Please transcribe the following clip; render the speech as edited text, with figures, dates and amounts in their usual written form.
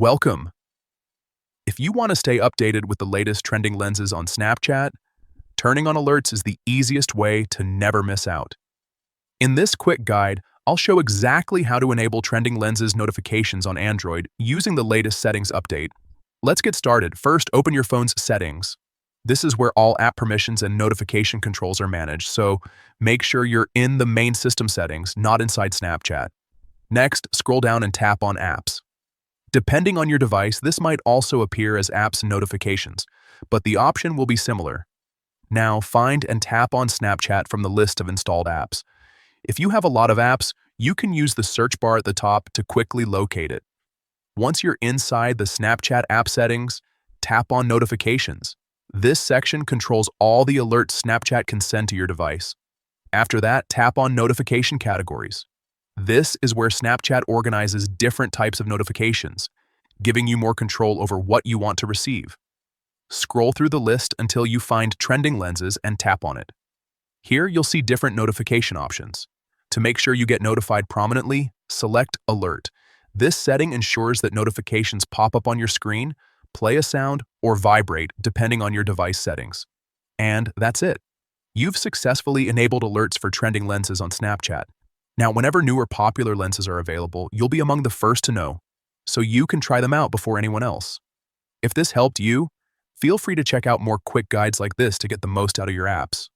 Welcome. If you want to stay updated with the latest trending lenses on Snapchat, turning on alerts is the easiest way to never miss out. In this quick guide, I'll show exactly how to enable trending lenses notifications on Android using the latest settings update. Let's get started. First, open your phone's settings. This is where all app permissions and notification controls are managed, so make sure you're in the main system settings, not inside Snapchat. Next, scroll down and tap on Apps. Depending on your device, this might also appear as apps notifications, but the option will be similar. Now, find and tap on Snapchat from the list of installed apps. If you have a lot of apps, you can use the search bar at the top to quickly locate it. Once you're inside the Snapchat app settings, tap on Notifications. This section controls all the alerts Snapchat can send to your device. After that, tap on Notification Categories. This is where Snapchat organizes different types of notifications, giving you more control over what you want to receive. Scroll through the list until you find trending lenses and tap on it. Here you'll see different notification options. To make sure you get notified prominently, select Alert. This setting ensures that notifications pop up on your screen, play a sound, or vibrate depending on your device settings. And that's it. You've successfully enabled alerts for trending lenses on Snapchat. Now, whenever new or popular lenses are available, you'll be among the first to know, so you can try them out before anyone else. If this helped you, feel free to check out more quick guides like this to get the most out of your apps.